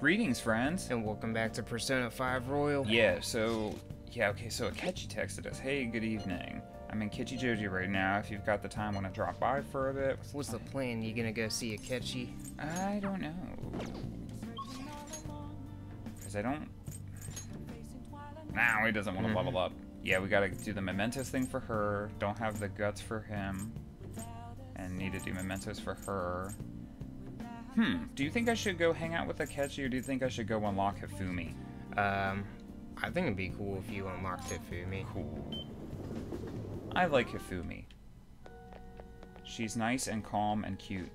Greetings, friends. And welcome back to Persona 5 Royal. So Akechi texted us, hey, good evening. I'm in Kichijoji right now. If you've got the time, want to drop by for a bit. What's the plan? You gonna go see Akechi? I don't know. Because I don't... Nah, he doesn't want to level up. Yeah, we gotta do the mementos thing for her. Don't have the guts for him. And need to do mementos for her. Do you think I should go hang out with Akechi, or do you think I should go unlock Hifumi? I think it'd be cool if you unlocked Hifumi. Cool. I like Hifumi. She's nice and calm and cute.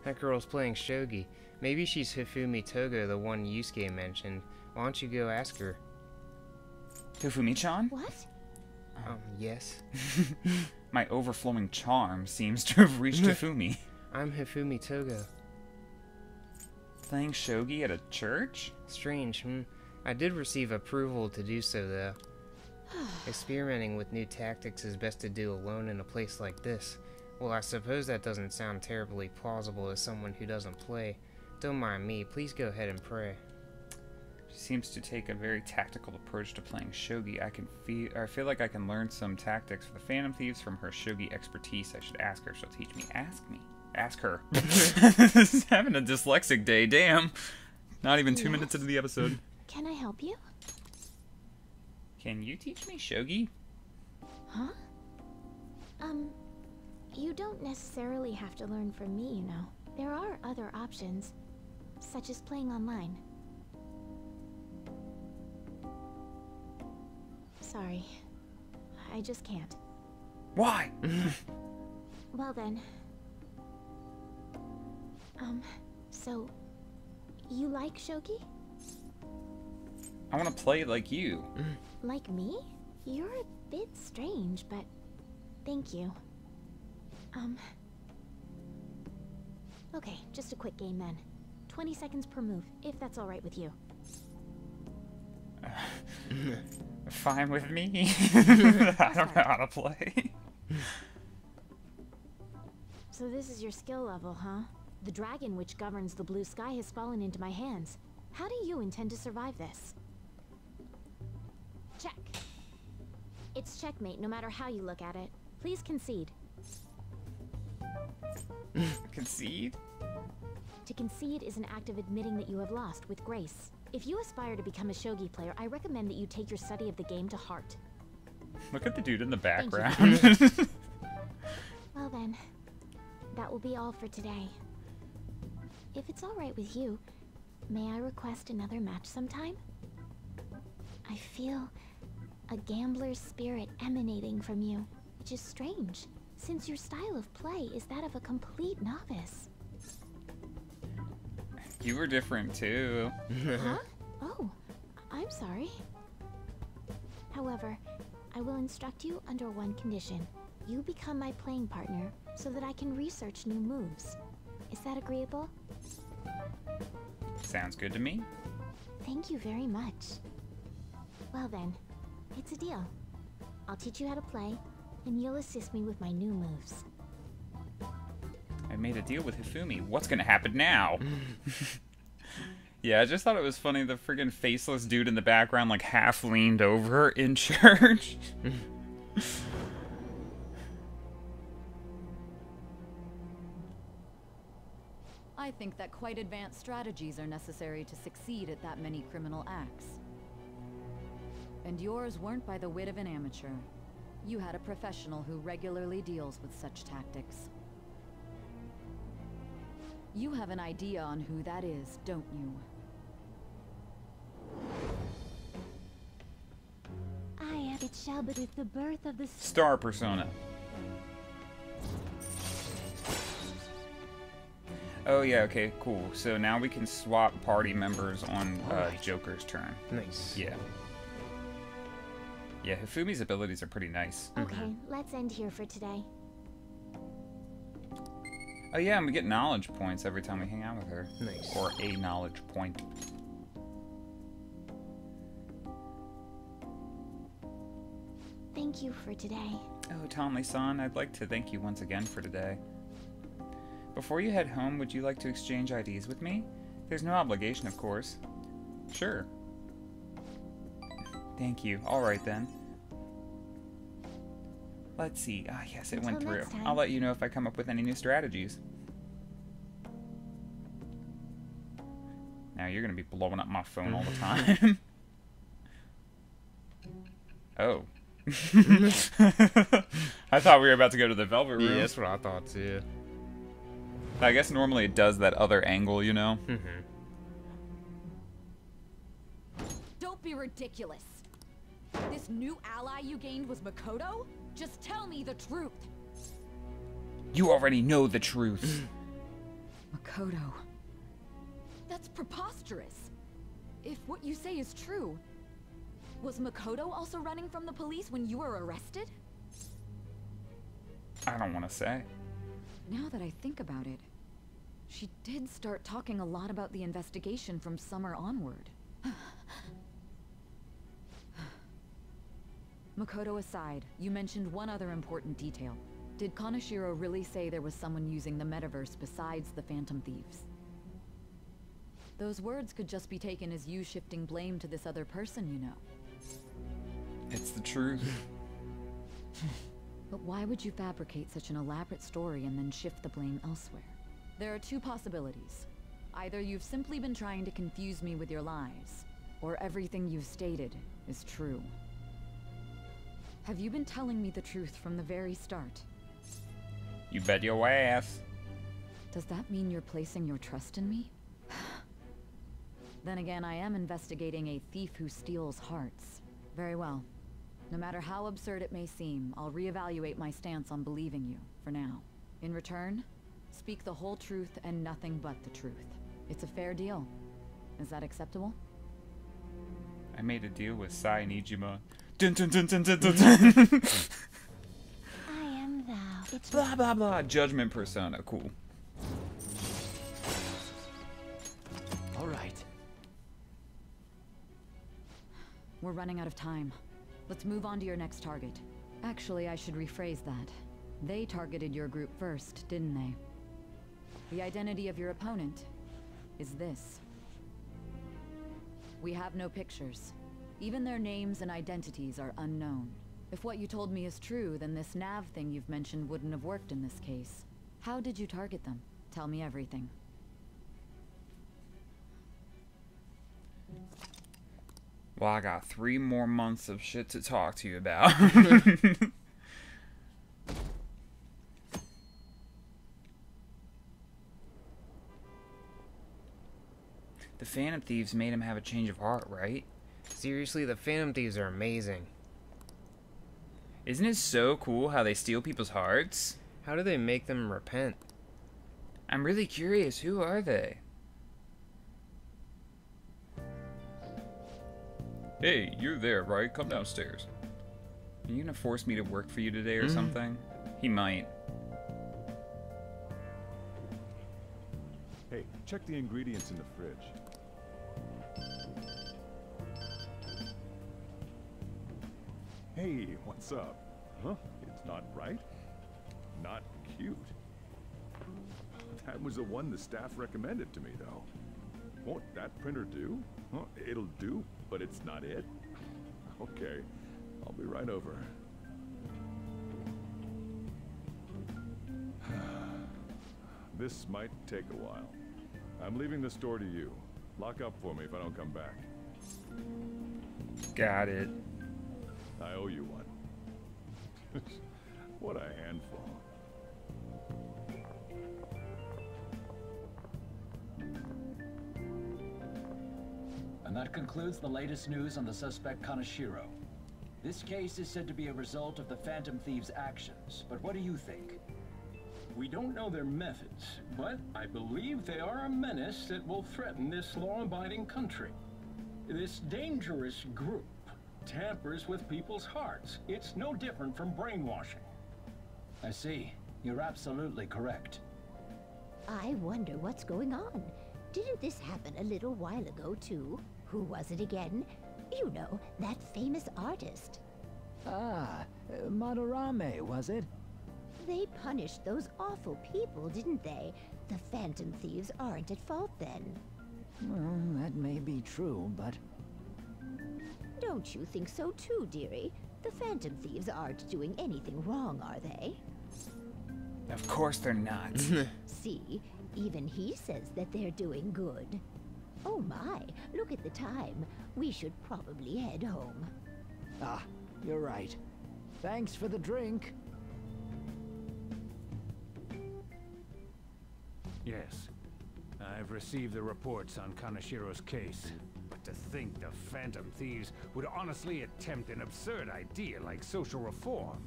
That girl's playing shogi. Maybe she's Hifumi Togo, the one Yusuke mentioned. Why don't you go ask her? Hifumi-chan? What? Yes. My overflowing charm seems to have reached Hifumi. I'm Hifumi Togo. Playing shogi at a church? Strange, I did receive approval to do so, though. Experimenting with new tactics is best to do alone in a place like this. Well, I suppose that doesn't sound terribly plausible as someone who doesn't play. Don't mind me, please go ahead and pray. She seems to take a very tactical approach to playing shogi. I feel like I can learn some tactics for the Phantom Thieves from her shogi expertise. I should ask her if she'll teach me. Ask her. Having a dyslexic day, damn. Not even 2 minutes into the episode. Can I help you? Can you teach me shogi? Huh? You don't necessarily have to learn from me, you know. There are other options, such as playing online. Sorry. I just can't. Why? Well then. So, you like shogi? I want to play like you. Like me? You're a bit strange, but thank you. Okay, just a quick game then. 20 seconds per move, if that's alright with you. Fine with me. I don't know how to play. So this is your skill level, huh? The dragon which governs the blue sky has fallen into my hands. How do you intend to survive this? Check. It's checkmate no matter how you look at it. Please concede. Concede? To concede is an act of admitting that you have lost with grace. If you aspire to become a shogi player, I recommend that you take your study of the game to heart. Look at the dude in the background. Well then, that will be all for today. If it's alright with you, may I request another match sometime? I feel a gambler's spirit emanating from you, which is strange, since your style of play is that of a complete novice. You were different too. Huh? Oh, I'm sorry. However, I will instruct you under one condition. You become my playing partner so that I can research new moves. Is that agreeable? Sounds good to me. Thank you very much. Well then, it's a deal. I'll teach you how to play, and you'll assist me with my new moves. I made a deal with Hifumi. What's gonna happen now? Yeah, I just thought it was funny. The friggin' faceless dude in the background, like, half leaned over in church. I think that quite advanced strategies are necessary to succeed at that many criminal acts. And yours weren't by the wit of an amateur. You had a professional who regularly deals with such tactics. You have an idea on who that is, don't you? I am it shall be with the birth of the Star Persona. Oh yeah, okay, cool. So now we can swap party members on Joker's turn. Nice. Yeah. Yeah, Hifumi's abilities are pretty nice. Okay, let's end here for today. Oh yeah, and we get knowledge points every time we hang out with her. Nice. Or a knowledge point. Thank you for today. Oh, Tomley-san, I'd like to thank you once again for today. Before you head home, would you like to exchange IDs with me? There's no obligation, of course. Sure. Thank you. Alright then. Let's see. Ah, yes, it went Until through. next time. I'll let you know if I come up with any new strategies. Now you're gonna be blowing up my phone all the time. Oh. I thought we were about to go to the Velvet Room. Yeah, that's what I thought too. I guess normally it does that other angle, you know? Don't be ridiculous. This new ally you gained was Makoto? Just tell me the truth. You already know the truth. Makoto. That's preposterous. If what you say is true, was Makoto also running from the police when you were arrested? I don't want to say. Now that I think about it, she did start talking a lot about the investigation from summer onward. Makoto aside, you mentioned one other important detail. Did Kaneshiro really say there was someone using the metaverse besides the Phantom Thieves? Those words could just be taken as you shifting blame to this other person, you know. It's the truth. But why would you fabricate such an elaborate story and then shift the blame elsewhere? There are two possibilities. Either you've simply been trying to confuse me with your lies, or everything you've stated is true. Have you been telling me the truth from the very start? You bet your ass. Does that mean you're placing your trust in me? Then again, I am investigating a thief who steals hearts. Very well. No matter how absurd it may seem, I'll reevaluate my stance on believing you, for now. In return, speak the whole truth and nothing but the truth. It's a fair deal. Is that acceptable? I made a deal with Sai Nijima. Dun dun dun dun dun dun dun. I am thou. It's Blah blah blah. Judgment persona. Cool. All right. We're running out of time. Let's move on to your next target. Actually, I should rephrase that. They targeted your group first, didn't they? The identity of your opponent is this. We have no pictures. Even their names and identities are unknown. If what you told me is true, then this nav thing you've mentioned wouldn't have worked in this case. How did you target them? Tell me everything. Well, I got 3 more months of shit to talk to you about. The Phantom Thieves made him have a change of heart, right? Seriously, the Phantom Thieves are amazing. Isn't it so cool how they steal people's hearts? How do they make them repent? I'm really curious, who are they? Hey, you're there, right? Come downstairs. Are you gonna force me to work for you today or something? He might. Hey, check the ingredients in the fridge. Hey, what's up? Huh? It's not right? Not cute. That was the one the staff recommended to me, though. Won't that printer do? Huh? It'll do, but it's not it? Okay, I'll be right over. This might take a while. I'm leaving the store to you. Lock up for me if I don't come back. Got it. I owe you one. What a handful. And that concludes the latest news on the suspect Kaneshiro. This case is said to be a result of the Phantom Thieves' actions, but what do you think? We don't know their methods, but I believe they are a menace that will threaten this law-abiding country. This dangerous group tampers with people's hearts. It's no different from brainwashing. I see. You're absolutely correct. I wonder what's going on. Didn't this happen a little while ago, too? Who was it again? You know, that famous artist. Ah, Madarame, was it? They punished those awful people, didn't they? The Phantom Thieves aren't at fault then. true, but... Don't you think so too, dearie? The Phantom Thieves aren't doing anything wrong, are they? Of course they're not. See, even he says that they're doing good. Oh my, look at the time. We should probably head home. Ah, you're right. Thanks for the drink. Yes. I've received the reports on Kanashiro's case. But to think the Phantom Thieves would honestly attempt an absurd idea like social reform.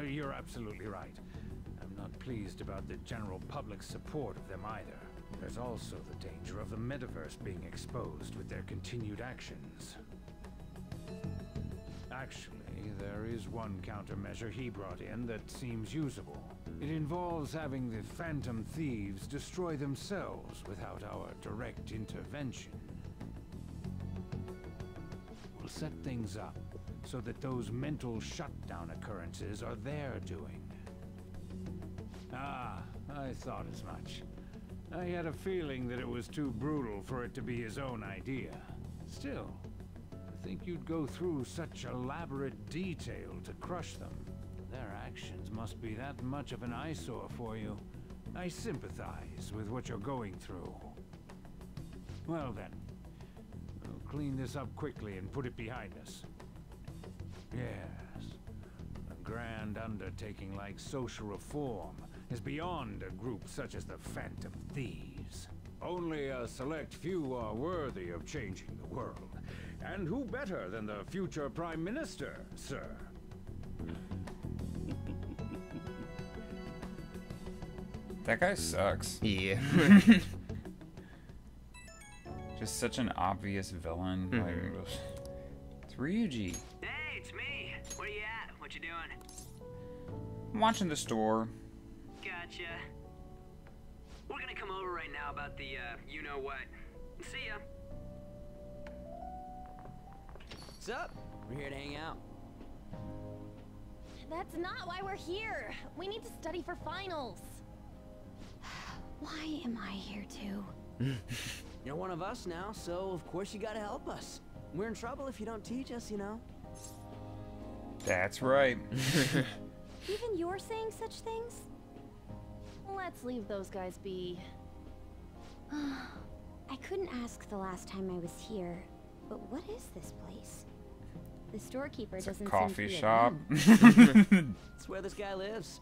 You're absolutely right. I'm not pleased about the general public's support of them either. There's also the danger of the metaverse being exposed with their continued actions. Actually, there is one countermeasure he brought in that seems usable. It involves having the Phantom Thieves destroy themselves without our direct intervention. We'll set things up so that those mental shutdown occurrences are their doing. Ah, I thought as much. I had a feeling that it was too brutal for it to be his own idea. Still, I think you'd go through such elaborate detail to crush them. Their actions must be that much of an eyesore for you. I sympathize with what you're going through. Well then, we'll clean this up quickly and put it behind us. Yes, a grand undertaking like social reform is beyond a group such as the Phantom Thieves. Only a select few are worthy of changing the world. And who better than the future Prime Minister, sir? That guy sucks. Yeah. Just such an obvious villain. Like, it's Ryuji. Hey, it's me. Where you at? What you doing? I'm watching the store. Gotcha. We're gonna come over right now about the, you-know-what. See ya. What's up? We're here to hang out. That's not why we're here. We need to study for finals. Why am I here too? You're one of us now, so of course you gotta help us. We're in trouble if you don't teach us, you know. That's right. Even you're saying such things? Let's leave those guys be. I couldn't ask the last time I was here, but what is this place? The storekeeper It's doesn't a coffee seem to be shop. around. It's where this guy lives.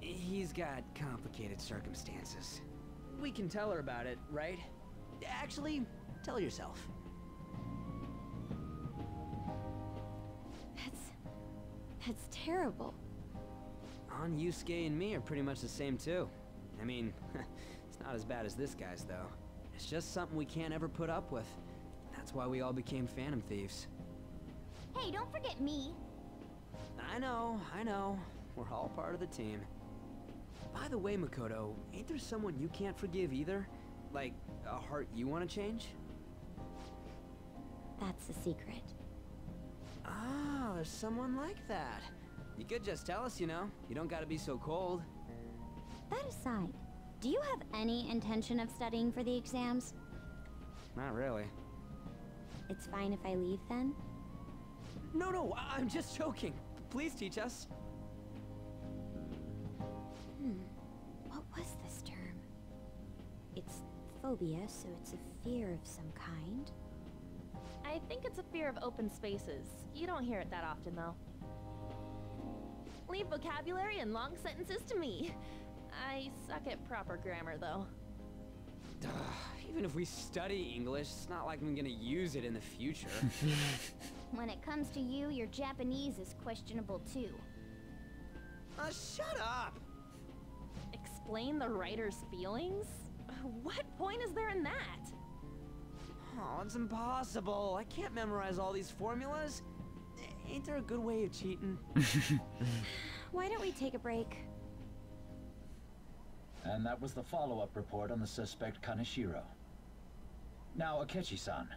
He's got complicated circumstances. We can tell her about it, right? Actually, tell yourself. That's terrible. On Yusuke and me are pretty much the same too. I mean, it's not as bad as this guy's though. It's just something we can't ever put up with. That's why we all became Phantom Thieves. Hey, don't forget me. I know. We're all part of the team. By the way, Makoto, ain't there someone you can't forgive either? Like, a heart you want to change? That's the secret. Ah, there's someone like that. You could just tell us, you know. You don't gotta be so cold. That aside, do you have any intention of studying for the exams? Not really. It's fine if I leave then? No, I'm just joking. Please teach us. What was this term? It's phobia, so it's a fear of some kind. I think it's a fear of open spaces. You don't hear it that often, though. Leave vocabulary and long sentences to me. I suck at proper grammar, though. Even if we study English, it's not like I'm gonna use it in the future. When it comes to you, your Japanese is questionable, too. Shut up! Explain the writer's feelings? What point is there in that? Oh, it's impossible. I can't memorize all these formulas. Ain't there a good way of cheating? Why don't we take a break? And that was the follow-up report on the suspect Kaneshiro. Now, Akechi-san.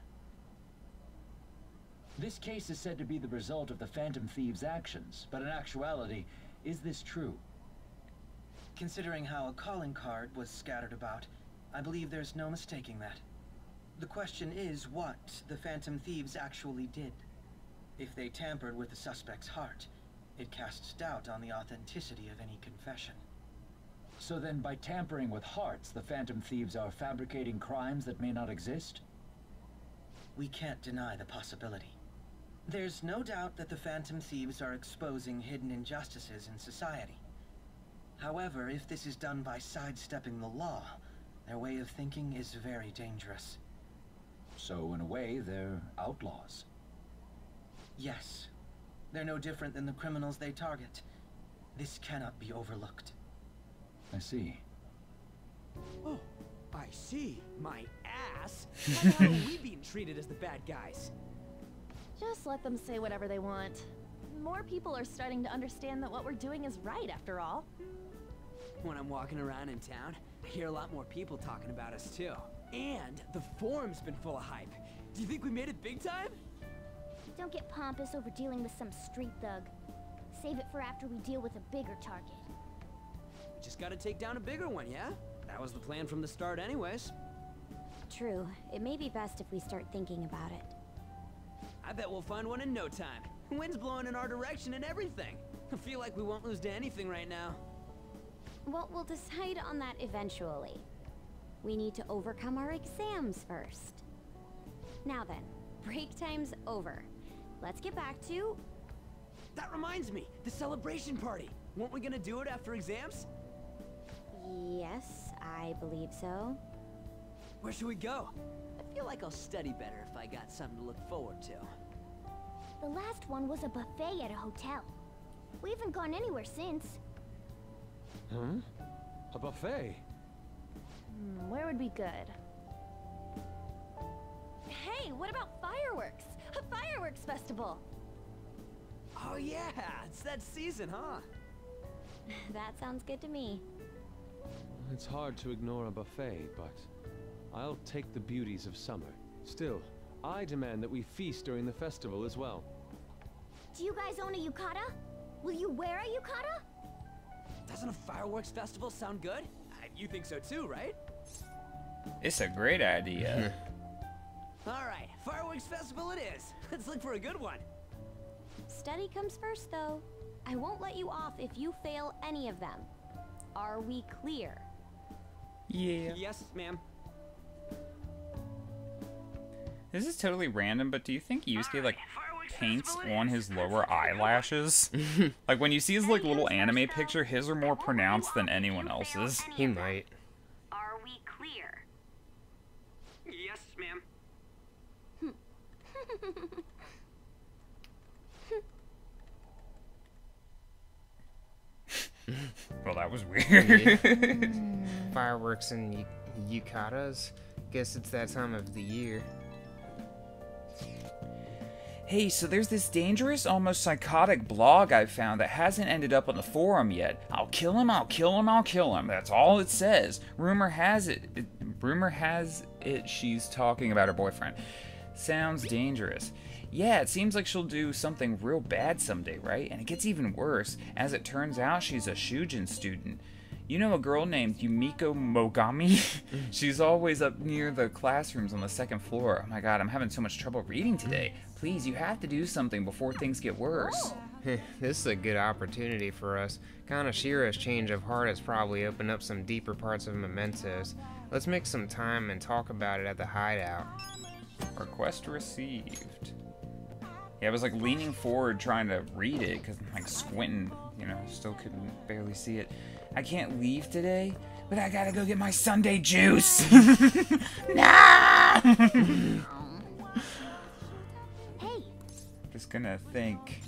This case is said to be the result of the Phantom Thieves' actions, but in actuality, is this true? Considering how a calling card was scattered about, I believe there's no mistaking that. The question is what the Phantom Thieves actually did. If they tampered with the suspect's heart, it casts doubt on the authenticity of any confession. So then, by tampering with hearts, the Phantom Thieves are fabricating crimes that may not exist? We can't deny the possibility. There's no doubt that the Phantom Thieves are exposing hidden injustices in society. However, if this is done by sidestepping the law, their way of thinking is very dangerous. So, in a way, they're outlaws. Yes. They're no different than the criminals they target. This cannot be overlooked. I see. Oh, I see. My ass. Why are we being treated as the bad guys? Just let them say whatever they want. More people are starting to understand that what we're doing is right, after all. When I'm walking around in town, I hear a lot more people talking about us too. And the forum's been full of hype. Do you think we made it big time? Don't get pompous over dealing with some street thug. Save it for after we deal with a bigger target. We just gotta take down a bigger one, yeah? That was the plan from the start anyways. True. It may be best if we start thinking about it. I bet we'll find one in no time. Wind's blowing in our direction and everything. I feel like we won't lose to anything right now. Well, we'll decide on that eventually. We need to overcome our exams first. Now then, break time's over. Let's get back to... That reminds me, the celebration party. Weren't we gonna do it after exams? Yes, I believe so. Where should we go? I feel like I'll study better if I got something to look forward to. The last one was a buffet at a hotel. We haven't gone anywhere since. Hmm? A buffet? Where would be good? Hey, what about fireworks? A fireworks festival! Oh yeah, it's that season, huh? That sounds good to me. It's hard to ignore a buffet, but I'll take the beauties of summer. Still, I demand that we feast during the festival as well. Do you guys own a yukata? Will you wear a yukata? Doesn't a fireworks festival sound good? You think so too, right? It's a great idea. Alright, fireworks festival it is. Let's look for a good one. Study comes first, though. I won't let you off if you fail any of them. Are we clear? Yeah. Yes, ma'am. This is totally random, but do you think Yusuke, like, paints on his lower eyelashes? Like, when you see his, like, little anime picture, his are more pronounced than anyone else's. He might. Are we clear? Yes, ma'am. Well, that was weird. Fireworks and yukatas. Guess it's that time of the year. Hey, so there's this dangerous, almost psychotic blog I found that hasn't ended up on the forum yet. I'll kill him, I'll kill him, I'll kill him. That's all it says. Rumor has it she's talking about her boyfriend. Sounds dangerous. Yeah, it seems like she'll do something real bad someday, right? And it gets even worse. As it turns out, she's a Shujin student. You know a girl named Yumiko Mogami? She's always up near the classrooms on the second floor. Oh my god, I'm having so much trouble reading today. Please, you have to do something before things get worse. This is a good opportunity for us. Kanashiro's change of heart has probably opened up some deeper parts of Mementos. Let's make some time and talk about it at the hideout. Request received. Yeah, I was like leaning forward trying to read it because I'm like squinting, you know, still couldn't barely see it. I can't leave today, but I gotta go get my Sunday juice. No! Hey. Just gonna think.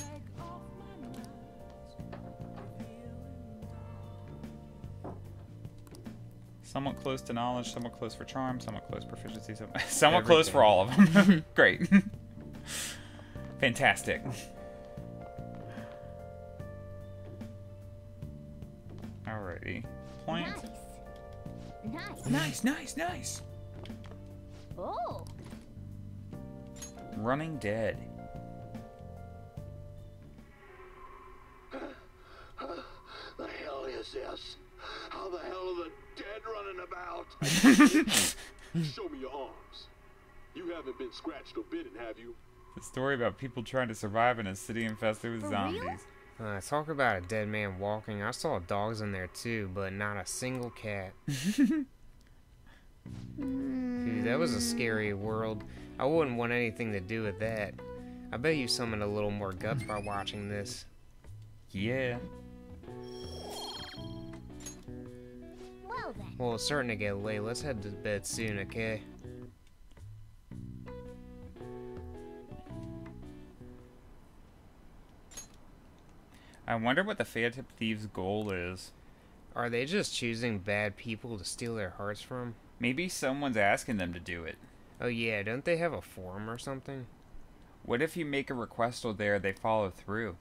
Somewhat close to knowledge, somewhat close for charm, somewhat close proficiency, somewhat close for all of them. Great. Fantastic. Alrighty. Point. Nice. Oh. Running Dead. The hell is this? How the hell are the dead running about? out. Show me your arms. You haven't been scratched or bitten, have you? The story about people trying to survive in a city infested with zombies. Talk about a dead man walking. I saw dogs in there too, but not a single cat. Dude, that was a scary world. I wouldn't want anything to do with that. I bet you summoned a little more guts by watching this. Yeah. Well then. Well, it's starting to get late. Let's head to bed soon, okay? I wonder what the Phantom Thieves' goal is. Are they just choosing bad people to steal their hearts from? Maybe someone's asking them to do it. Oh yeah, don't they have a forum or something? What if you make a request or there they follow through?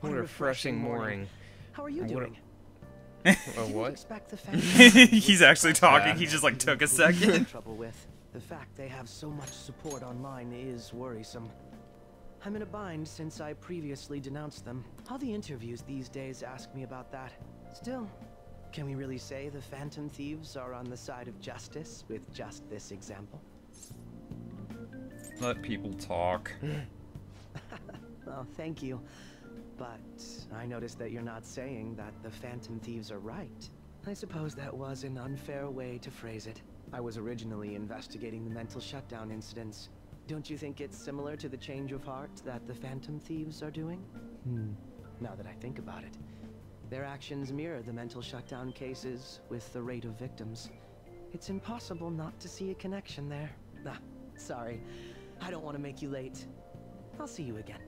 What a refreshing morning. How are you doing? What? Expect the He's actually talking. He just like took a second. Trouble with the fact they have so much support online is worrisome. I'm in a bind since I previously denounced them. All the interviews these days ask me about that. Still, can we really say the Phantom Thieves are on the side of justice with just this example? Let people talk. Well, thank you. But I noticed that you're not saying that the Phantom Thieves are right. I suppose that was an unfair way to phrase it. I was originally investigating the mental shutdown incidents. Don't you think it's similar to the change of heart that the Phantom Thieves are doing? Now that I think about it, their actions mirror the mental shutdown cases with the rate of victims. It's impossible not to see a connection there. Ah, sorry. I don't want to make you late. I'll see you again.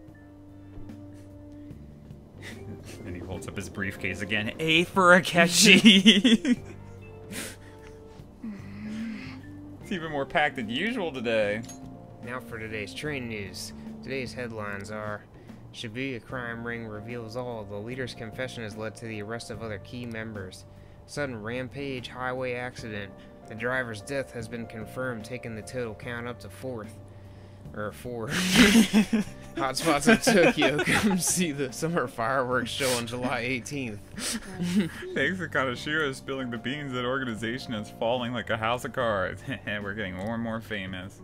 And he holds up his briefcase again. A for Akechi. It's even more packed than usual today. Now for today's train news. Today's headlines are: Shibuya crime ring reveals all. The leader's confession has led to the arrest of other key members. Sudden rampage highway accident. The driver's death has been confirmed, taking the total count up to 4. Hotspots in Tokyo. Come see the summer fireworks show on July 18th. Thanks to Kaneshiro spilling the beans, that organization is falling like a house of cards. We're getting more and more famous.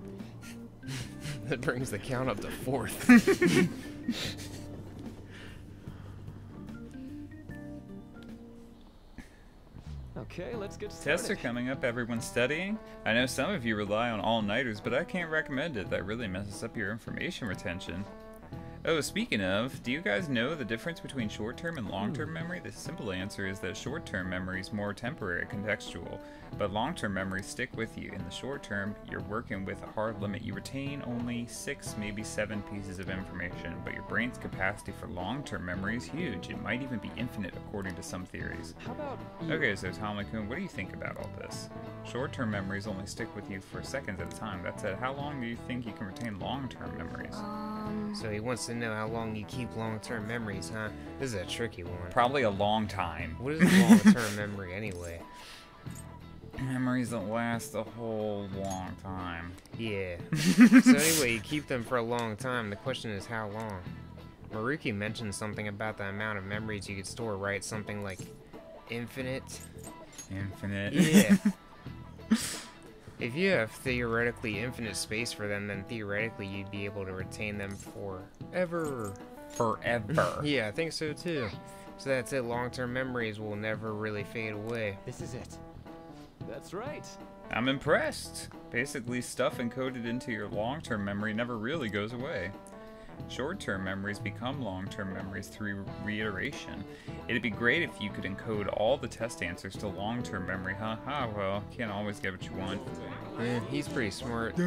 That brings the count up to 4. Okay, let's get started. Tests are coming up. Everyone's studying. I know some of you rely on all-nighters, but I can't recommend it. That really messes up your information retention. Oh, speaking of, do you guys know the difference between short-term and long-term memory? The simple answer is that short-term memory is more temporary, contextual, but long-term memories stick with you. In the short term, you're working with a hard limit. You retain only 6, maybe 7 pieces of information, but your brain's capacity for long-term memory is huge. It might even be infinite, according to some theories. How about Okay, so Tommy-kun, what do you think about all this? Short-term memories only stick with you for seconds at a time. That said, how long do you think you can retain long-term memories? So he wants to know how long you keep long-term memories, huh? This is a tricky one. Probably a long time. What is long-term memory anyway? Memories that last a whole long time. Yeah. So anyway, you keep them for a long time. The question is how long? Maruki mentioned something about the amount of memories you could store, right? Something like infinite? Infinite. Yeah. If you have theoretically infinite space for them, then theoretically you'd be able to retain them forever. Forever. Yeah, I think so too. So that's it. Long-term memories will never really fade away. This is it. That's right. I'm impressed. Basically, stuff encoded into your long-term memory never really goes away. Short-term memories become long-term memories through reiteration. It'd be great if you could encode all the test answers to long-term memory, huh? Well, can't always get what you want. He's pretty smart.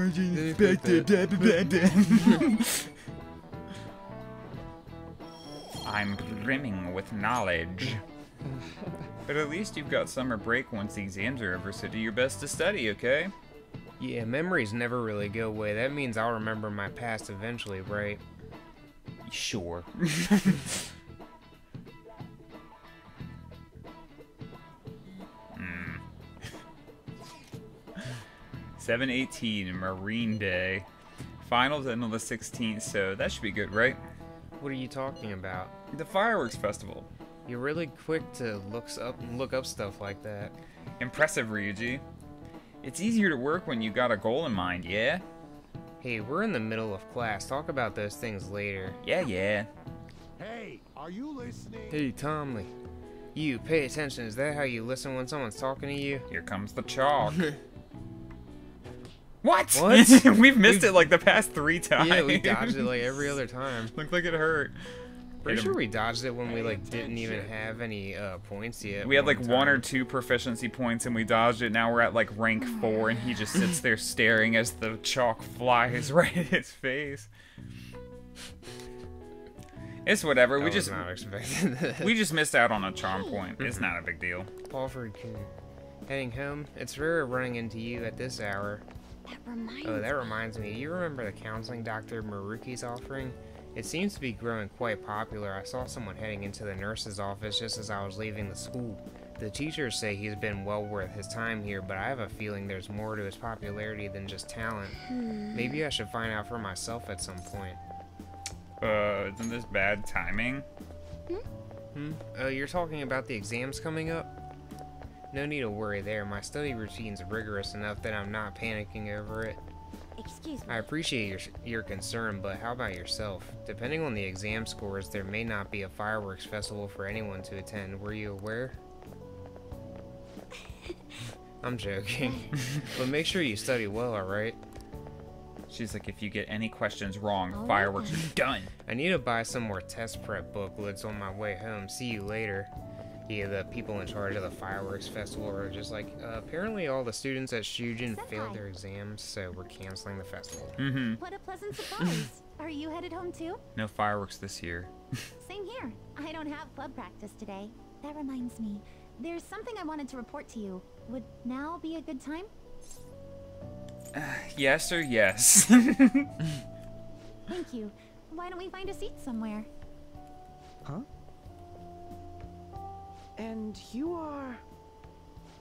I'm brimming with knowledge. But at least you've got summer break once the exams are over, so do your best to study, okay? Yeah, memories never really go away. That means I'll remember my past eventually, right? Sure. 7/18, Marine Day. Finals end on the 16th, so that should be good, right? What are you talking about? The fireworks festival. You're really quick to look up stuff like that. Impressive, Ryuji. It's easier to work when you got a goal in mind, yeah? Hey, we're in the middle of class. Talk about those things later. Yeah. Hey, are you listening? Hey, Tomley. You, pay attention. Is that how you listen when someone's talking to you? Here comes the chalk. What? What? We've missed it like the past 3 times. Yeah, we dodged it like every other time. Looked like it hurt. Pretty sure we dodged it when we like didn't even have any points yet. We had like 1 or 2 proficiency points and we dodged it. Now we're at like rank 4 and he just sits there staring as the chalk flies right at his face. It's whatever. We just not expecting that. We just missed out on a charm point. It's not a big deal. Paulford Coon. Heading home? It's rare running into you at this hour. That reminds me. You remember the counseling Dr. Maruki's offering? It seems to be growing quite popular. I saw someone heading into the nurse's office just as I was leaving the school. The teachers say he's been well worth his time here, but I have a feeling there's more to his popularity than just talent. Maybe I should find out for myself at some point. Isn't this bad timing? Oh, you're talking about the exams coming up? No need to worry there. My study routine's rigorous enough that I'm not panicking over it. Excuse me. I appreciate your concern, but how about yourself? Depending on the exam scores, there may not be a fireworks festival for anyone to attend. Were you aware? I'm joking. But make sure you study well, alright? She's like, if you get any questions wrong, fireworks are done. I need to buy some more test prep booklets on my way home. See you later. Yeah, the people in charge of the fireworks festival are just like, apparently all the students at Shujin failed their exams, so we're canceling the festival. What a pleasant surprise. Are you headed home too? No fireworks this year. Same here. I don't have club practice today. That reminds me. There's something I wanted to report to you. Would now be a good time? Yes or yes. Thank you. Why don't we find a seat somewhere? Huh? And you are...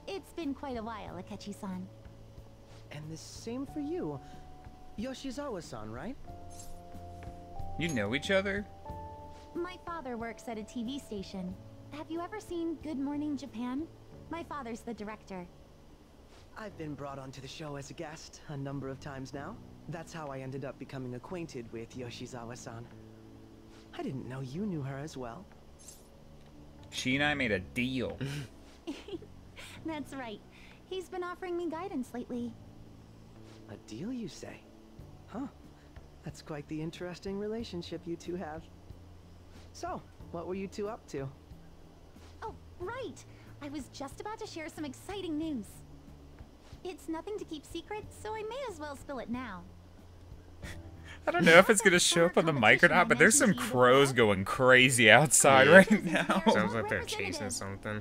It's been quite a while, Akechi-san. And the same for you. Yoshizawa-san, right? You know each other? My father works at a TV station. Have you ever seen Good Morning Japan? My father's the director. I've been brought onto the show as a guest a number of times now. That's how I ended up becoming acquainted with Yoshizawa-san. I didn't know you knew her as well. She and I made a deal. That's right. He's been offering me guidance lately. A deal, you say? Huh. That's quite the interesting relationship you two have. So, what were you two up to? Oh, right! I was just about to share some exciting news. It's nothing to keep secret, so I may as well spill it now. I don't know if it's gonna show up on the mic or not, but there's some crows going crazy outside right now. Sounds like they're chasing something.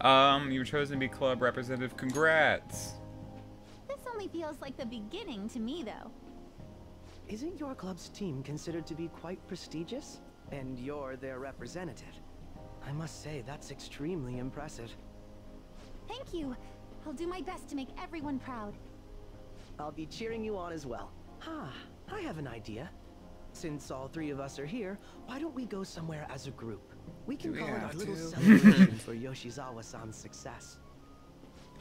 You were chosen to be club representative. Congrats. This only feels like the beginning to me, though. Isn't your club's team considered to be quite prestigious? And you're their representative. I must say, that's extremely impressive. Thank you. I'll do my best to make everyone proud. I'll be cheering you on as well. I have an idea. Since all 3 of us are here, why don't we go somewhere as a group? We can call it our little celebration for Yoshizawa-san's success.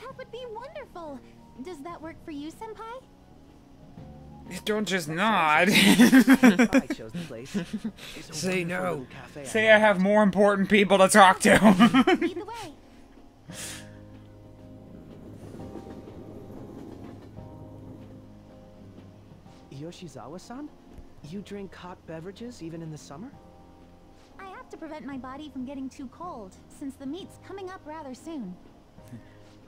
That would be wonderful. Does that work for you, Senpai? Don't just nod. I chose the place. Say no. Say I have more important people to talk to. Lead the way. Yoshizawa-san? You drink hot beverages even in the summer? I have to prevent my body from getting too cold, since the meet's coming up rather soon.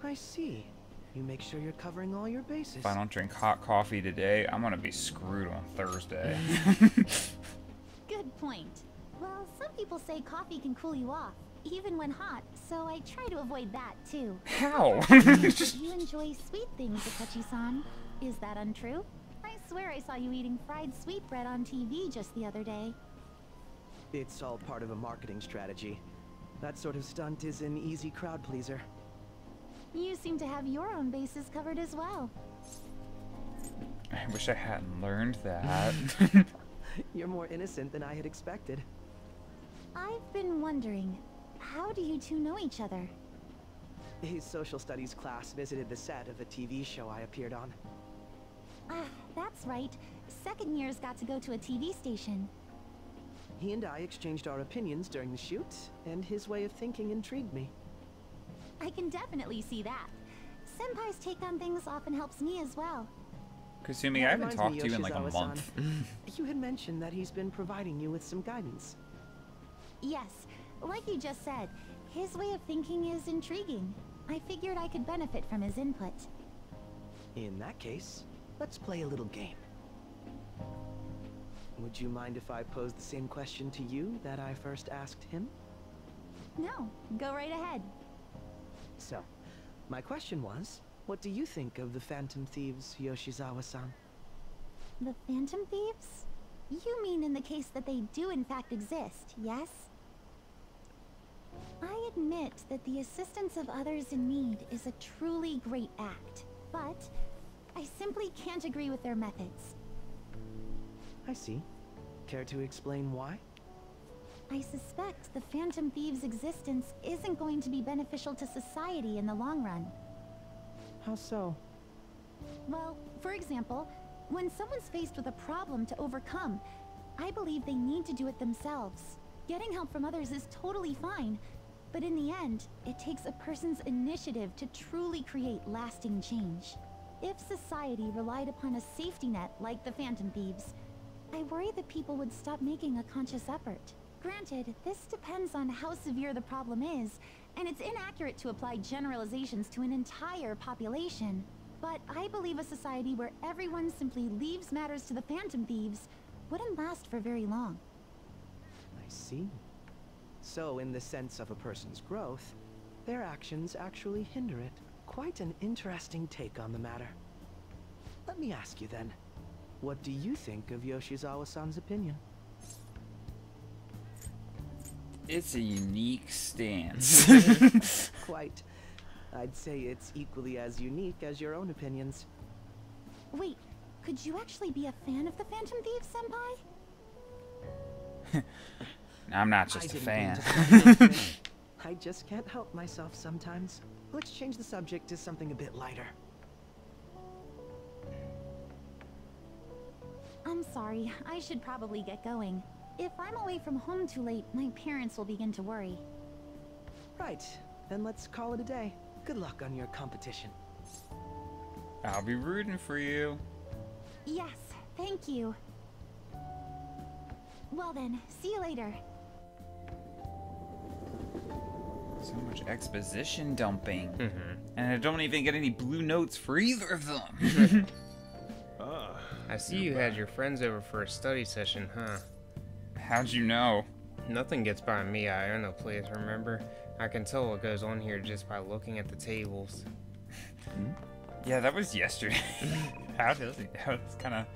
I see. You make sure you're covering all your bases. If I don't drink hot coffee today, I'm gonna be screwed on Thursday. Good point. Well, some people say coffee can cool you off, even when hot, so I try to avoid that too. How? You enjoy sweet things, Akechi-san. Is that untrue? I swear I saw you eating fried sweetbread on TV just the other day. It's all part of a marketing strategy. That sort of stunt is an easy crowd pleaser. You seem to have your own bases covered as well. I wish I hadn't learned that. You're more innocent than I had expected. I've been wondering, how do you two know each other? His social studies class visited the set of a TV show I appeared on. Ah, that's right. Second years got to go to a TV station. He and I exchanged our opinions during the shoot, and his way of thinking intrigued me. I can definitely see that. Senpai's take on things often helps me as well. Kasumi, That I haven't reminds talked me, to you in like a Yoshizawa-san. month. You had mentioned that he's been providing you with some guidance. Yes, like you just said, his way of thinking is intriguing. I figured I could benefit from his input. In that case, let's play a little game. Would you mind if I posed the same question to you that I first asked him? No, go right ahead. So, my question was, what do you think of the Phantom Thieves, Yoshizawa-san? The Phantom Thieves? You mean in the case that they do in fact exist, yes? I admit that the assistance of others in need is a truly great act, but I simply can't agree with their methods. I see. Care to explain why? I suspect the Phantom Thieves' existence isn't going to be beneficial to society in the long run. How so? Well, for example, when someone's faced with a problem to overcome, I believe they need to do it themselves. Getting help from others is totally fine, but in the end, it takes a person's initiative to truly create lasting change. If society relied upon a safety net like the Phantom Thieves, I worry that people would stop making a conscious effort. Granted, this depends on how severe the problem is, and it's inaccurate to apply generalizations to an entire population. But I believe a society where everyone simply leaves matters to the Phantom Thieves wouldn't last for very long. I see. So, in the sense of a person's growth, their actions actually hinder it. Quite an interesting take on the matter. Let me ask you then, what do you think of Yoshizawa-san's opinion? It's a unique stance. Quite. I'd say it's equally as unique as your own opinions. Wait, could you actually be a fan of the Phantom Thieves, Senpai? I'm not just a fan. I just can't help myself sometimes. Let's change the subject to something a bit lighter. I'm sorry, I should probably get going. If I'm away from home too late, my parents will begin to worry. Right, then let's call it a day. Good luck on your competition. I'll be rooting for you. Yes, thank you. Well then, see you later. So much exposition dumping. And I don't even get any blue notes for either of them. I see you had your friends over for a study session, huh? How'd you know? Nothing gets by me. I own the place, remember? I can tell what goes on here just by looking at the tables. Yeah, that was yesterday. How does it? It's kind of...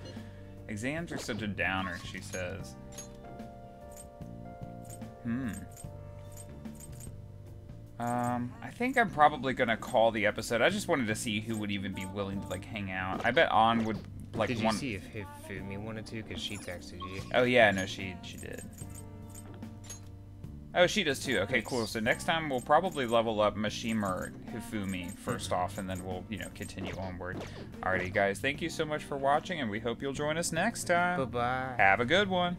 Exams are such a downer, she says. I think I'm probably gonna call the episode. I just wanted to see who would even be willing to, like, hang out. I bet On would, like, Did you see if Hifumi wanted to? Because she texted you. Oh, yeah, no, she did. Oh, she does too. Okay, cool. So next time we'll probably level up Mishima or Hifumi first off, and then we'll, continue onward. Alrighty, guys, thank you so much for watching, and we hope you'll join us next time. Bye-bye. Have a good one.